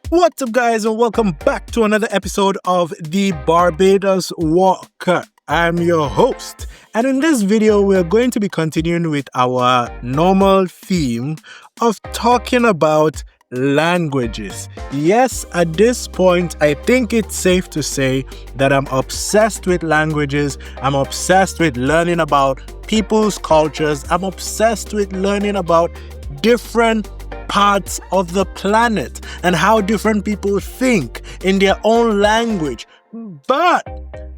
What's up, guys, and welcome back to another episode of the Barbados Walk. I'm your host, and in this video, we're going to be continuing with our normal theme of talking about languages. Yes, at this point, I think it's safe to say that I'm obsessed with languages. I'm obsessed with learning about people's cultures. I'm obsessed with learning about different parts of the planet and how different people think in their own language. But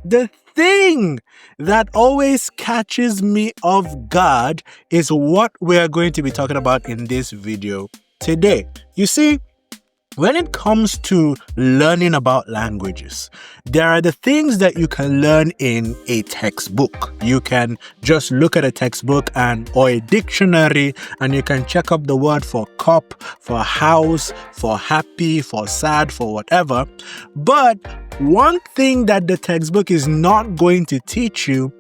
the thing that always catches me off guard is what we are going to be talking about in this video today. You see, when it comes to learning about languages, there are the things that you can learn in a textbook. You can just look at a textbook or a dictionary, and you can check up the word for cup, for house, for happy, for sad, for whatever. But one thing that the textbook is not going to teach you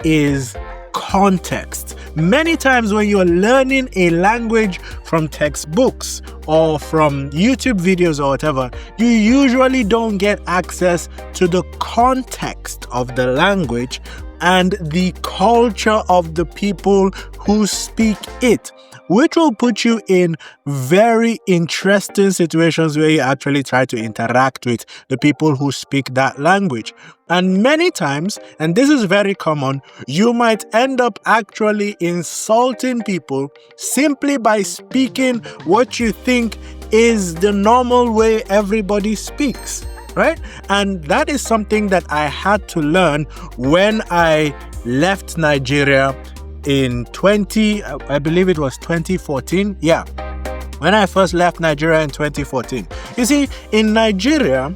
is context. Many times when you're learning a language from textbooks or from YouTube videos or whatever, you usually don't get access to the context of the language and the culture of the people who speak it, which will put you in very interesting situations where you actually try to interact with the people who speak that language. And many times, and this is very common, you might end up actually insulting people simply by speaking what you think is the normal way everybody speaks, right? And that is something that I had to learn when I left Nigeria in 2014. Yeah, when I first left Nigeria in 2014. You see, in Nigeria,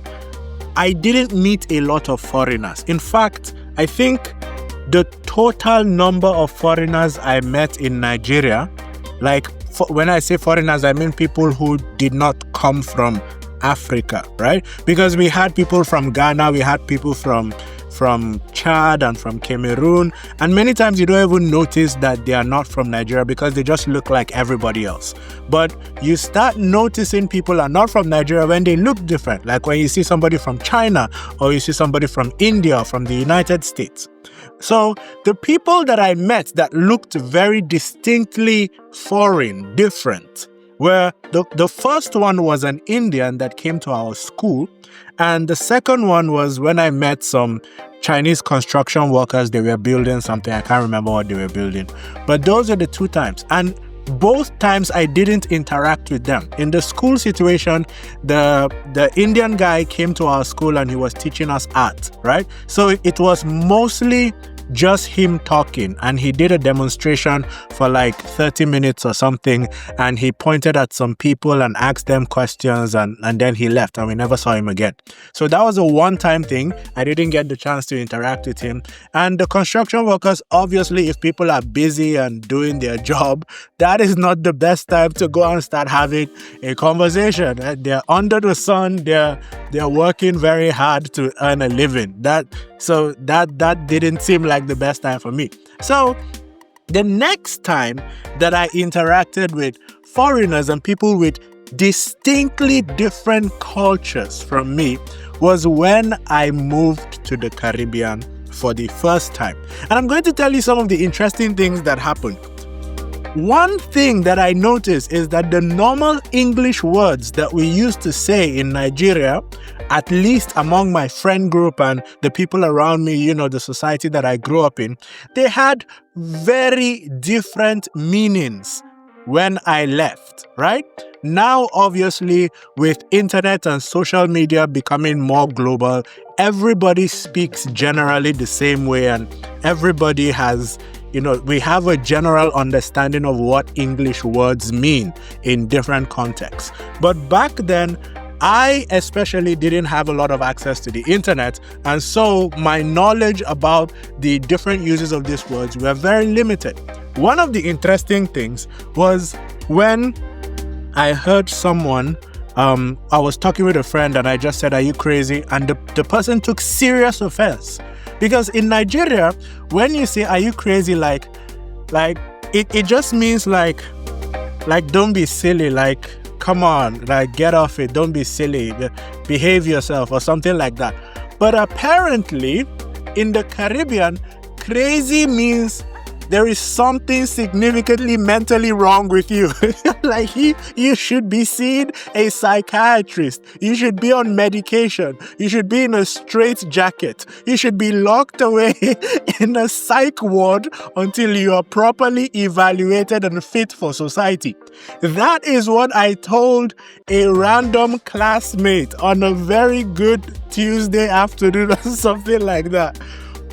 I didn't meet a lot of foreigners. In fact, I think the total number of foreigners I met in Nigeria, when I say foreigners, I mean people who did not come from Africa, right? Because we had people from Ghana, we had people from Chad and from Cameroon, and many times you don't even notice that they are not from Nigeria because they just look like everybody else. But you start noticing people are not from Nigeria when they look different, like when you see somebody from China or you see somebody from India or from the United States. So the people that I met that looked very distinctly foreign, different, where the first one was an Indian that came to our school, and the second one was when I met some Chinese construction workers. They were building something. I can't remember what they were building. But those are the two times. And both times I didn't interact with them. In the school situation, the Indian guy came to our school and he was teaching us art, right? So it was mostly just him talking, and he did a demonstration for like 30 minutes or something, and he pointed at some people and asked them questions, and then he left and we never saw him again. So that was a one-time thing. I didn't get the chance to interact with him. And the construction workers, obviously, if people are busy and doing their job, that is not the best time to go and start having a conversation. They're under the sun, they're working very hard to earn a living. That didn't seem like the best time for me. So the next time that I interacted with foreigners and people with distinctly different cultures from me was when I moved to the Caribbean for the first time. And I'm going to tell you some of the interesting things that happened. One thing that I noticed is that the normal English words that we used to say in Nigeria, at least among my friend group and the people around me, the society that I grew up in, they had very different meanings when I left, right? Now, obviously, with internet and social media becoming more global, everybody speaks generally the same way, and everybody has we have a general understanding of what English words mean in different contexts. But back then, I especially didn't have a lot of access to the internet, and so my knowledge about the different uses of these words were very limited. One of the interesting things was when I heard someone, I was talking with a friend and I just said, "Are you crazy?" And the person took serious offense. Because in Nigeria, when you say, "Are you crazy?" it just means like don't be silly, come on, like, get off it, don't be silly, behave yourself, or something like that. But apparently, in the Caribbean, crazy means there is something significantly mentally wrong with you. Like, you should be seeing a psychiatrist. You should be on medication. You should be in a straitjacket. You should be locked away in a psych ward until you are properly evaluated and fit for society. That is what I told a random classmate on a very good Tuesday afternoon or something like that.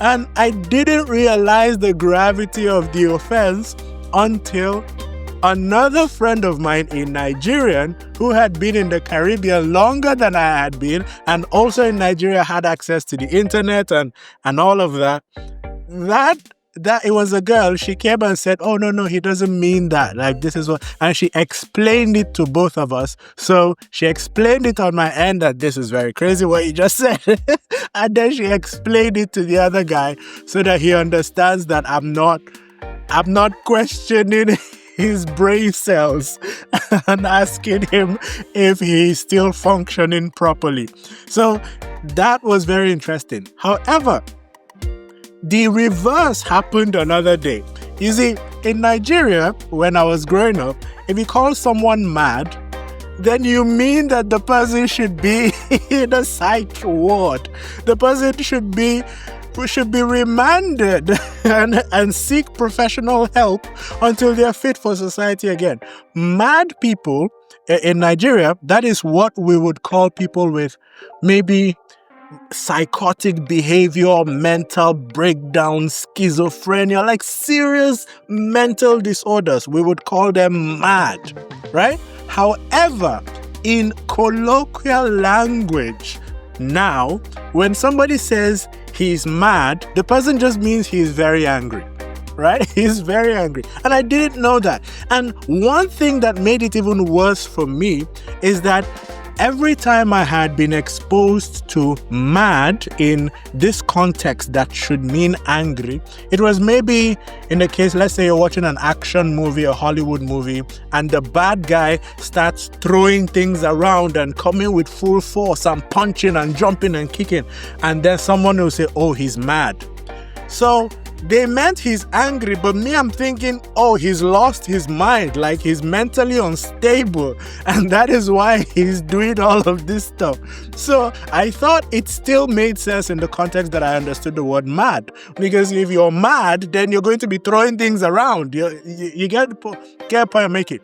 And I didn't realize the gravity of the offense until another friend of mine, a Nigerian who had been in the Caribbean longer than I had been, and also in Nigeria had access to the internet and all of that. That it was a girl. She came and said, "Oh, no, he doesn't mean that. Like, this is what," and she explained it to both of us. So she explained it on my end that this is very crazy what you just said. And then she explained it to the other guy so that he understands that I'm not questioning his brain cells and asking him if he's still functioning properly. So that was very interesting. However, the reverse happened another day. You see, in Nigeria, when I was growing up, if you call someone mad, then you mean that the person should be in a psych ward. The person should be remanded and seek professional help until they are fit for society again. Mad people in Nigeria, that is what we would call people with maybe psychotic behavior, mental breakdown, schizophrenia, like serious mental disorders. We would call them mad, right? However, in colloquial language, now, when somebody says he's mad, the person just means he's very angry, right? He's very angry. And I didn't know that. And one thing that made it even worse for me is that every time I had been exposed to mad in this context that should mean angry, it was maybe in the case, let's say you're watching an action movie, a Hollywood movie, and the bad guy starts throwing things around and coming with full force and punching and jumping and kicking. And then someone will say, "Oh, he's mad." So they meant he's angry, but me, I'm thinking, oh, he's lost his mind, like he's mentally unstable, and that is why he's doing all of this stuff. So I thought it still made sense in the context that I understood the word mad, because if you're mad, then you're going to be throwing things around. You get the point I'm making.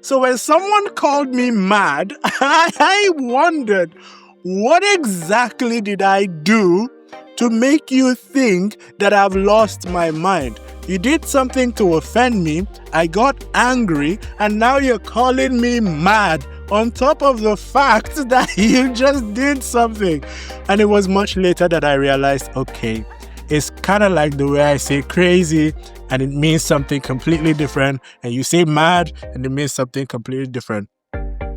So when someone called me mad, I wondered, what exactly did I do to make you think that I've lost my mind? You did something to offend me, I got angry, and now you're calling me mad on top of the fact that you just did something. And it was much later that I realized, okay, it's kind of like the way I say crazy and it means something completely different, and you say mad and it means something completely different.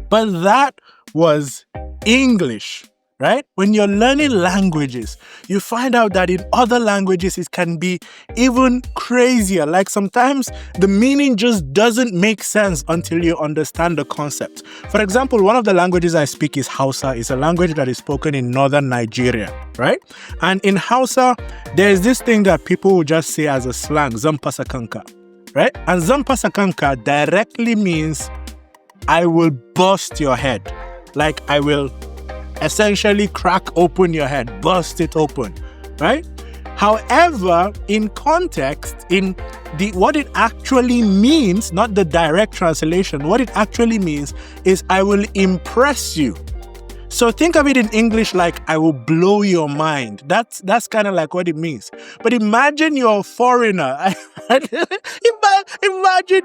But that was English. Right? When you're learning languages, you find out that in other languages, it can be even crazier. Like sometimes the meaning just doesn't make sense until you understand the concept. For example, one of the languages I speak is Hausa. It's a language that is spoken in northern Nigeria, right? And in Hausa, there's this thing that people will just say as a slang, Zampasakanka, right? And Zampasakanka directly means I will bust your head. Like I will essentially crack open your head, bust it open, right? However, in context, in what it actually means, not the direct translation, what it actually means is I will impress you. So think of it in English like I will blow your mind. That's kind of like what it means. But imagine you're a foreigner. Imagine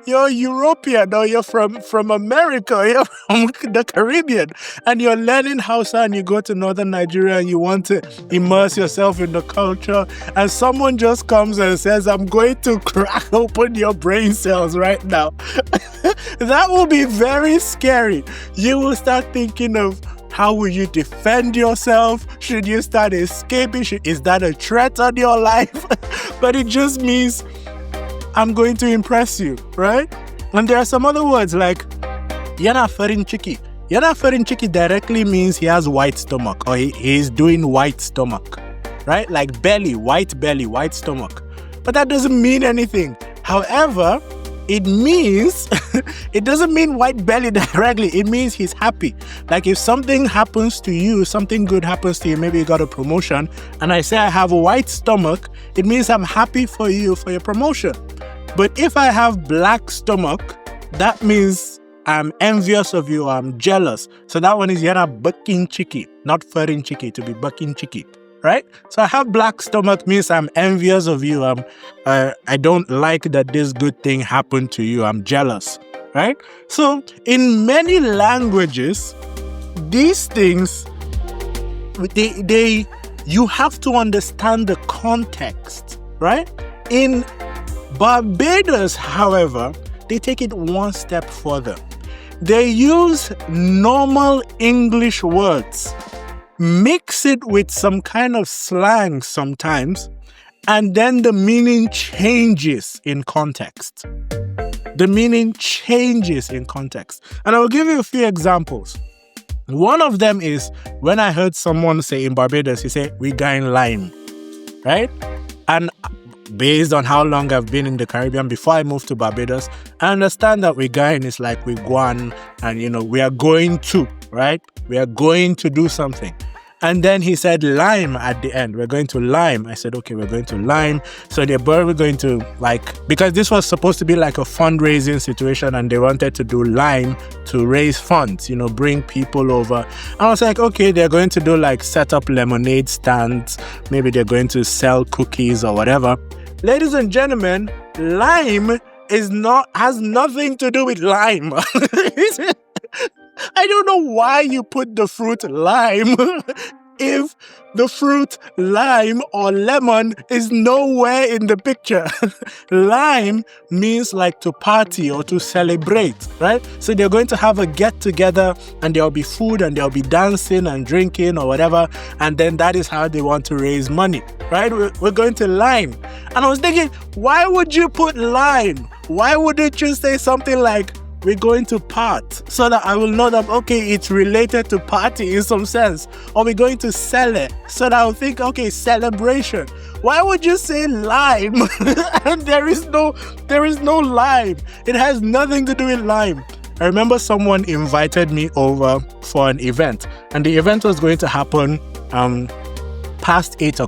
you're European, or you're from America, you're from the Caribbean, and you're learning Hausa and you go to northern Nigeria and you want to immerse yourself in the culture, and someone just comes and says, "I'm going to crack open your brain cells right now." That will be very scary. You will start thinking of, how will you defend yourself? Should you start escaping? Is that a threat on your life? But it just means I'm going to impress you, right? And there are some other words like Yana farin ciki. Yana farin ciki directly means he has white stomach, or he's doing white stomach, right? Like belly, white stomach. But that doesn't mean anything. However, it means, it doesn't mean white belly directly. It means he's happy. Like if something happens to you, something good happens to you, maybe you got a promotion, and I say I have a white stomach, it means I'm happy for you for your promotion. But if I have black stomach, that means I'm envious of you, I'm jealous. So that one is yana bucking chicky, not farin chicky, to be bucking chicky. Right? So I have black stomach means I'm envious of you. I don't like that this good thing happened to you. I'm jealous. Right? So in many languages, these things, you have to understand the context. Right? In Barbados, however, they take it one step further. They use normal English words, mix it with some kind of slang sometimes, and then the meaning changes in context. The meaning changes in context. And I will give you a few examples. One of them is when I heard someone say in Barbados, he said, we going lime, right? And based on how long I've been in the Caribbean before I moved to Barbados, I understand that we going is like we guan, and we are going to, right? We are going to do something. And then he said lime at the end. We're going to lime. I said, okay, we're going to lime. So we're going to because this was supposed to be like a fundraising situation and they wanted to do lime to raise funds, bring people over. I was like, okay, they're going to do set up lemonade stands. Maybe they're going to sell cookies or whatever. Ladies and gentlemen, lime has nothing to do with lime. I don't know why you put the fruit lime if the fruit lime or lemon is nowhere in the picture. Lime means to party or to celebrate, right? So they're going to have a get-together and there'll be food and there'll be dancing and drinking or whatever. And then that is how they want to raise money, right? We're going to lime. And I was thinking, why would you put lime? Why wouldn't you say something like, we're going to part, so that I will know that, okay, it's related to party in some sense. Or we're going to sell it, so that I'll think, okay, celebration. Why would you say lime? And there is no lime. It has nothing to do with lime. I remember someone invited me over for an event, and the event was going to happen past 8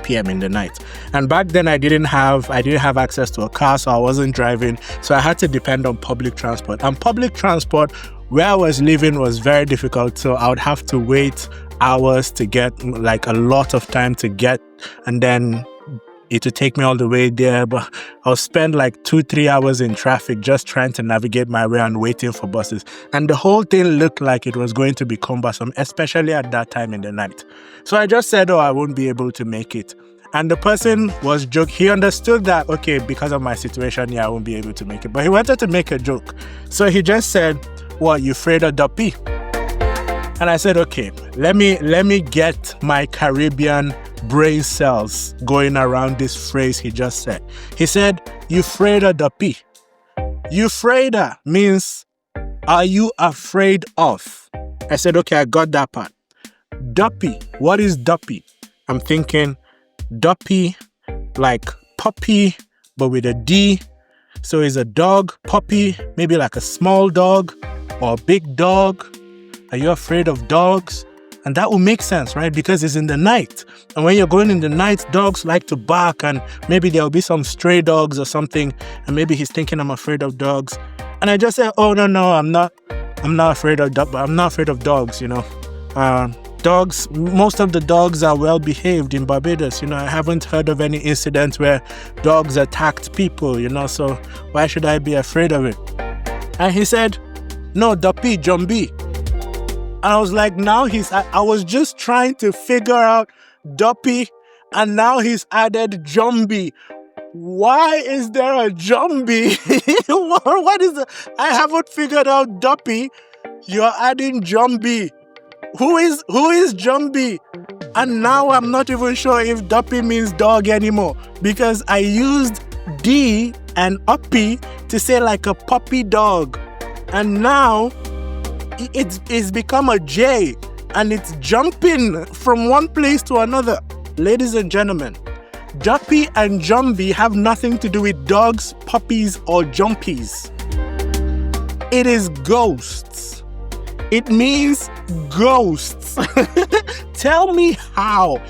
p.m. in the night. And back then I didn't have access to a car, so I wasn't driving. So I had to depend on public transport. And public transport where I was living was very difficult. So I would have to wait hours to get a lot of time to get, and then it would take me all the way there. But I'll spend 2-3 hours in traffic just trying to navigate my way and waiting for buses. And the whole thing looked like it was going to be cumbersome, especially at that time in the night. So I just said, I won't be able to make it. And the person was joking. He understood that, okay, because of my situation, I won't be able to make it. But he wanted to make a joke. So he just said, what, you afraid of duppy? And I said, okay, let me get my Caribbean brain cells going around this phrase he just said. He said, you afraid of duppy? You afraid of means, are you afraid of? I said, okay, I got that part. Duppy, what is duppy? I'm thinking duppy, like puppy, but with a D. So it's a dog, puppy, maybe like a small dog or a big dog. Are you afraid of dogs? And that will make sense, right? Because it's in the night. And when you're going in the night, dogs like to bark, and maybe there'll be some stray dogs or something. And maybe he's thinking I'm afraid of dogs. And I just said, oh, no, I'm not afraid of dogs. I'm not afraid of dogs, Dogs, most of the dogs are well behaved in Barbados. I haven't heard of any incident where dogs attacked people, so why should I be afraid of it? And he said, no, duppy, jumbi. And I was like, I was just trying to figure out duppy, and now he's added jumbi. Why is there a jumbi? What is that? I haven't figured out duppy. You're adding jumbi. Who is Jumbi? And now I'm not even sure if duppy means dog anymore, because I used D and uppy to say like a puppy dog. And now it's become a J and it's jumping from one place to another. Ladies and gentlemen, Duppy and Jumpy have nothing to do with dogs, puppies, or jumpies. It is ghosts. It means ghosts. Tell me how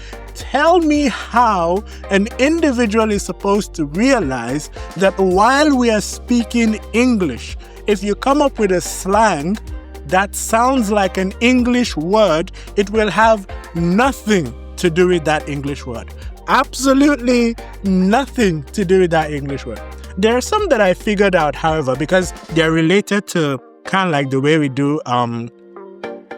an individual is supposed to realize that while we are speaking English, if you come up with a slang that sounds like an English word, it will have nothing to do with that English word. Absolutely nothing to do with that English word. There are some that I figured out, however, because they're related to kind of like the way we do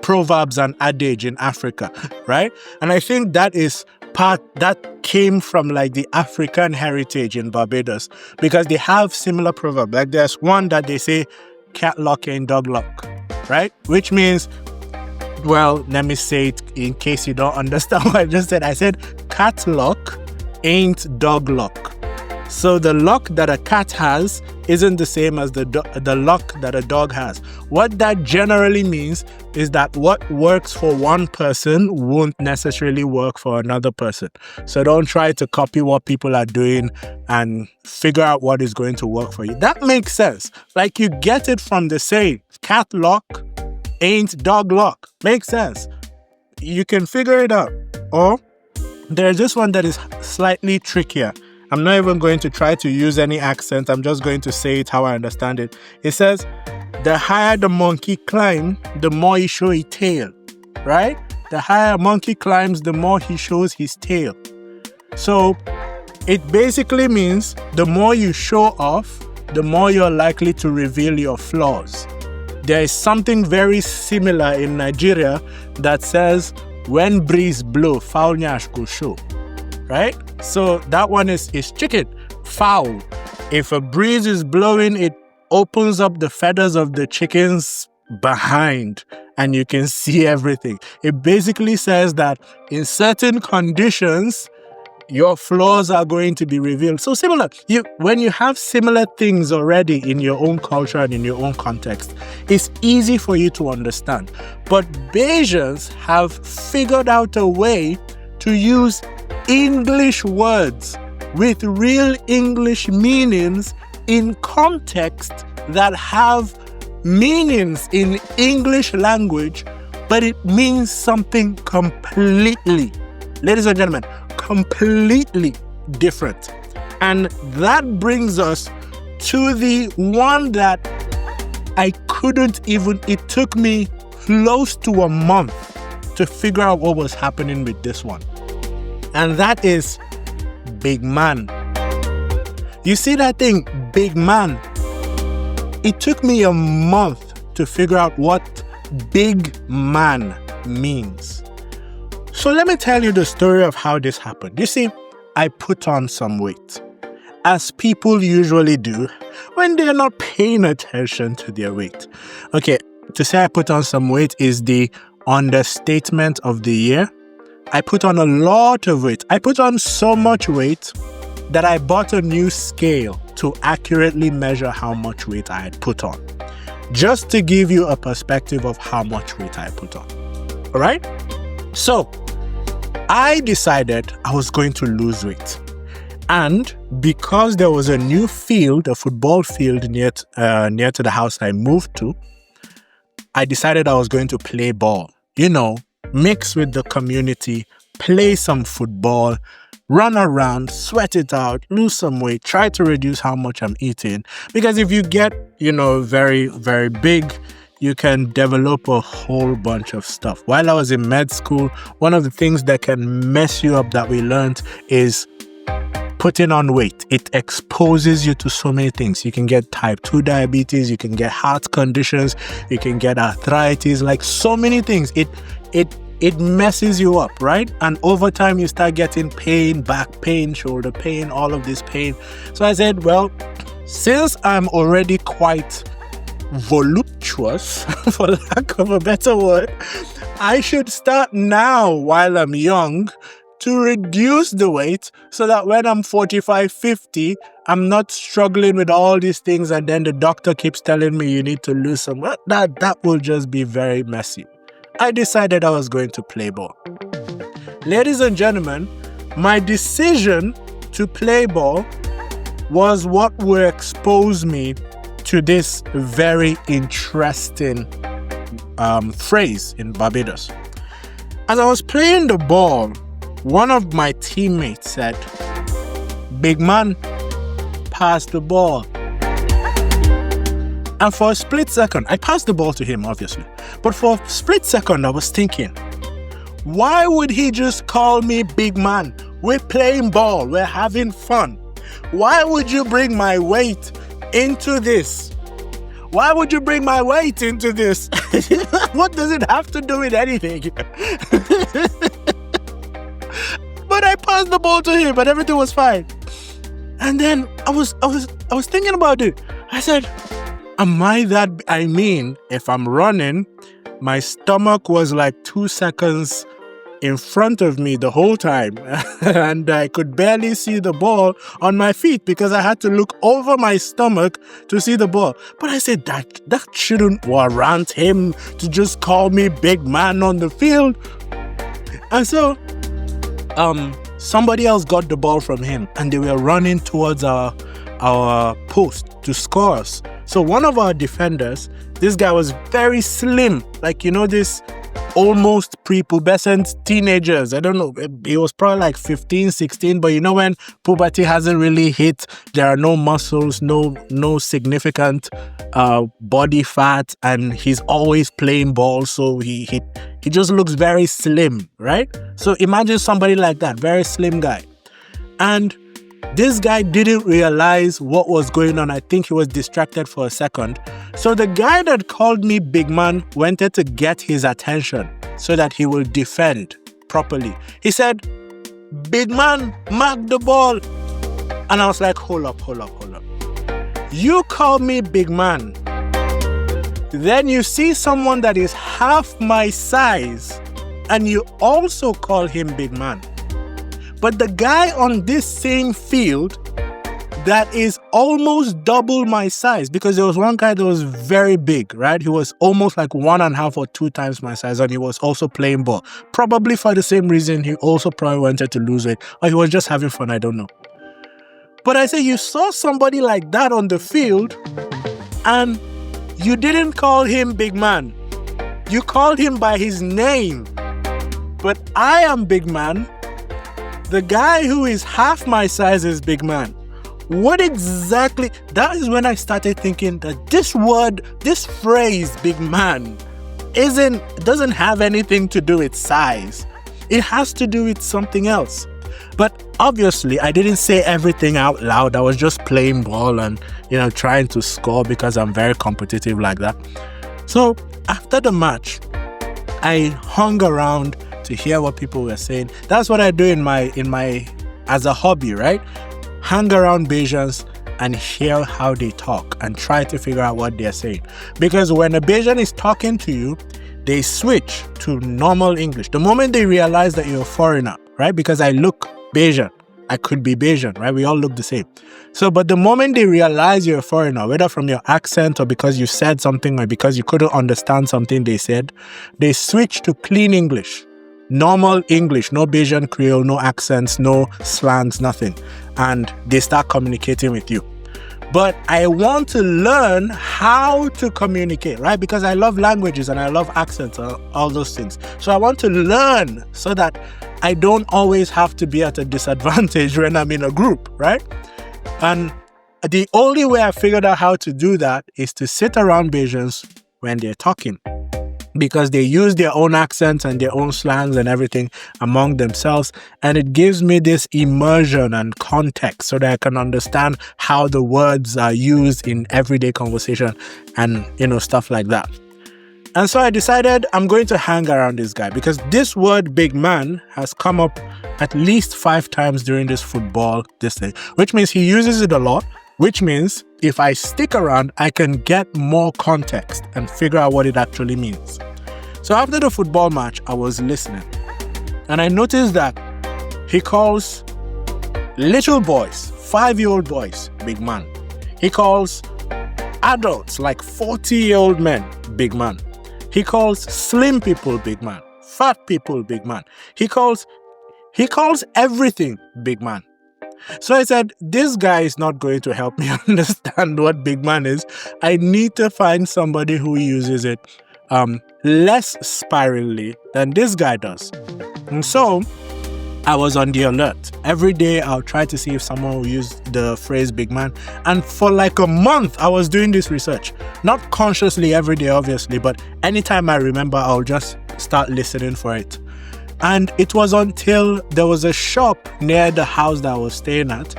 proverbs and adage in Africa, right? And I think that is part that came from like the African heritage in Barbados, because they have similar proverbs. Like there's one that they say, cat luck ain't dog luck, right? Which means, well, let me say it in case you don't understand what I just said. I said cat luck ain't dog luck. So the luck that a cat has isn't the same as the luck that a dog has. What that generally means is that what works for one person won't necessarily work for another person. So don't try to copy what people are doing and figure out what is going to work for you. That makes sense. Like you get it from the saying, cat luck ain't dog luck. Makes sense. You can figure it out. Or there's this one that is slightly trickier. I'm not even going to try to use any accent. I'm just going to say it how I understand it. It says, the higher the monkey climb, the more he shows his tail, right? The higher a monkey climbs, the more he shows his tail. So it basically means the more you show off, the more you're likely to reveal your flaws. There is something very similar in Nigeria that says, when breeze blow, fowl nyash go show. Right? So that one is chicken, fowl. If a breeze is blowing, it opens up the feathers of the chickens behind and you can see everything. It basically says that in certain conditions, your flaws are going to be revealed. So similar, when you have similar things already in your own culture and in your own context, it's easy for you to understand. But Bayesians have figured out a way to use English words with real English meanings in context that have meanings in English language, but it means something completely, ladies and gentlemen, completely different. And that brings us to the one that it took me close to a month to figure out what was happening with this one. And that is big man. You see that thing, big man? It took me a month to figure out what big man means. So let me tell you the story of how this happened. You see, I put on some weight, as people usually do when they're not paying attention to their weight. Okay, to say I put on some weight is the understatement of the year. I put on a lot of weight. I put on so much weight that I bought a new scale to accurately measure how much weight I had put on. Just to give you a perspective of how much weight I put on. All right? So, I decided I was going to lose weight. And because there was a new field, a football field near to the house I moved to, I decided I was going to play ball. Mix with the community, play some football, run around, sweat it out, lose some weight, try to reduce how much I'm eating. Because if you get, very, very big, you can develop a whole bunch of stuff. While I was in med school, one of the things that can mess you up that we learned is putting on weight. It exposes you to so many things. You can get type 2 diabetes, you can get heart conditions, you can get arthritis, like so many things. It messes you up, right? And over time, you start getting pain, back pain, shoulder pain, all of this pain. So I said, well, since I'm already quite voluptuous, for lack of a better word, I should start now while I'm young to reduce the weight so that when I'm 45, 50, I'm not struggling with all these things and then the doctor keeps telling me you need to lose some. Well, that will just be very messy. I decided I was going to play ball. Ladies and gentlemen, my decision to play ball was what will expose me to this very interesting phrase in Barbados. As I was playing the ball, one of my teammates said, "Big man, pass the ball." And for a split second, I passed the ball to him, obviously. But for a split second, I was thinking, why would he just call me big man? We're playing ball. We're having fun. Why would you bring my weight into this? Why would you bring my weight into this? What does it have to do with anything? But I passed the ball to him and everything was fine. And then I was thinking about it. I said, if I'm running, my stomach was like 2 seconds in front of me the whole time. And I could barely see the ball on my feet because I had to look over my stomach to see the ball. But I said that shouldn't warrant him to just call me big man on the field. And so, somebody else got the ball from him and they were running towards our post to score us. So one of our defenders, this guy was very slim, like, this almost prepubescent teenagers. I don't know, he was probably like 15, 16, but when puberty hasn't really hit, there are no muscles, no significant body fat, and he's always playing ball, so he just looks very slim, right? So imagine somebody like that, very slim guy. And this guy didn't realize what was going on. I think he was distracted for a second. So the guy that called me big man wanted to get his attention so that he will defend properly. He said, "Big man, mark the ball." And I was like, hold up. You call me big man. Then you see someone that is half my size and you also call him big man. But the guy on this same field that is almost double my size, because there was one guy that was very big, right? He was almost like 1.5 or 2 times my size, and he was also playing ball. Probably for the same reason, he also probably wanted to lose weight, or he was just having fun, I don't know. But I say, you saw somebody like that on the field, and you didn't call him big man. You called him by his name. But I am big man. The guy who is half my size is big man. What exactly? That is when I started thinking that this phrase, big man, doesn't have anything to do with size. It has to do with something else. But obviously, I didn't say everything out loud. I was just playing ball and, trying to score because I'm very competitive like that. So after the match, I hung around to hear what people were saying. That's what I do in my as a hobby, right? Hang around Bajans and hear how they talk and try to figure out what they're saying. Because when a Bajan is talking to you, they switch to normal English. The moment they realize that you're a foreigner, right? Because I look Bajan. I could be Bajan, right? We all look the same. So, but the moment they realize you're a foreigner, whether from your accent or because you said something or because you couldn't understand something they said, they switch to clean English. Normal English, no Bajan Creole, no accents, no slangs, nothing. And they start communicating with you. But I want to learn how to communicate, right? Because I love languages and I love accents and all those things. So I want to learn so that I don't always have to be at a disadvantage when I'm in a group, right? And the only way I figured out how to do that is to sit around Bajans when they're talking, because they use their own accents and their own slangs and everything among themselves. And it gives me this immersion and context so that I can understand how the words are used in everyday conversation and, stuff like that. And so I decided I'm going to hang around this guy because this word big man has come up at least 5 times during this thing, which means he uses it a lot, which means if I stick around, I can get more context and figure out what it actually means. So after the football match, I was listening and I noticed that he calls little boys, 5-year-old boys, big man. He calls adults like 40-year-old men, big man. He calls slim people big man, fat people big man. He calls everything big man. So I said, this guy is not going to help me understand what big man is. I need to find somebody who uses it less spirally than this guy does. And so I was on the alert. Every day I'll try to see if someone will use the phrase big man. And for like a month, I was doing this research. Not consciously every day, obviously, but anytime I remember, I'll just start listening for it. And it was until there was a shop near the house that I was staying at.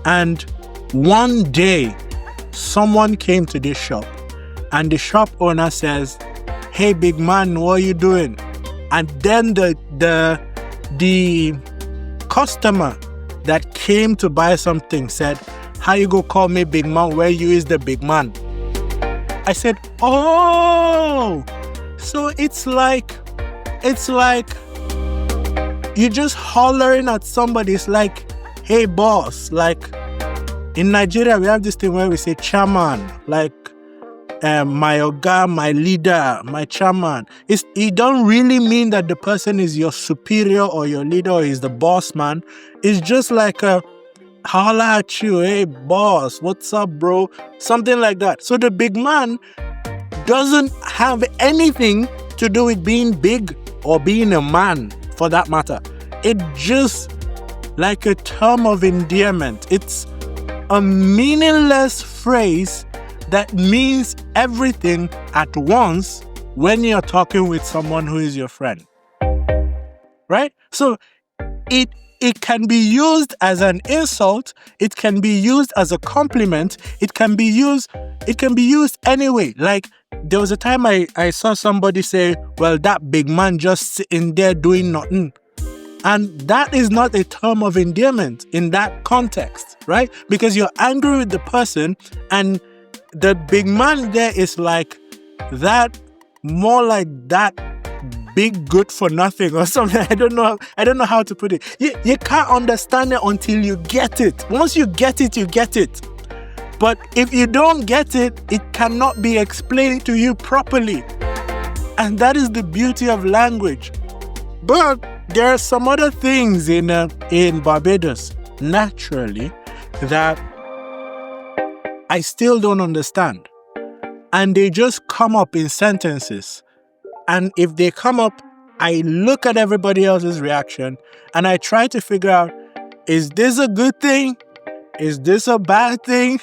And one day, someone came to this shop and the shop owner says, "Hey, big man, what are you doing?" And then the customer that came to buy something said, "How you go call me big man where you is the big man?" I said, "Oh, so it's like you're just hollering at somebody. It's like, hey boss." Like in Nigeria, we have this thing where we say chairman, like my oga, my leader, my chairman. It don't really mean that the person is your superior or your leader or is the boss man. It's just like a holler at you, "Hey boss, what's up bro?" Something like that. So the big man doesn't have anything to do with being big or being a man for that matter. It's just like a term of endearment. It's a meaningless phrase that means everything at once when you're talking with someone who is your friend. Right? So it can be used as an insult, it can be used as a compliment, it can be used anyway. Like there was a time I saw somebody say, "Well, that big man just sitting there doing nothing." And that is not a term of endearment in that context, right? Because you're angry with the person and the big man there is like that, more like that big good for nothing or something. I don't know how to put it. You can't understand it until you get it. Once you get it, you get it. But if you don't get it, it cannot be explained to you properly. And that is the beauty of language. But there are some other things in Barbados, naturally, that I still don't understand. And they just come up in sentences. And if they come up, I look at everybody else's reaction and I try to figure out, is this a good thing? Is this a bad thing?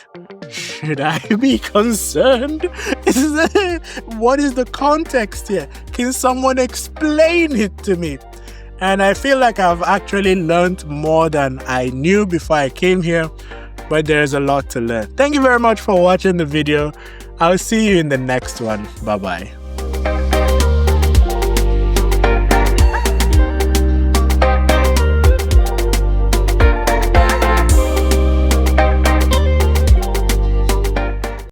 Should I be concerned? What is the context here? Can someone explain it to me? And I feel like I've actually learned more than I knew before I came here, but there's a lot to learn. Thank you very much for watching the video. I'll see you in the next one. Bye-bye.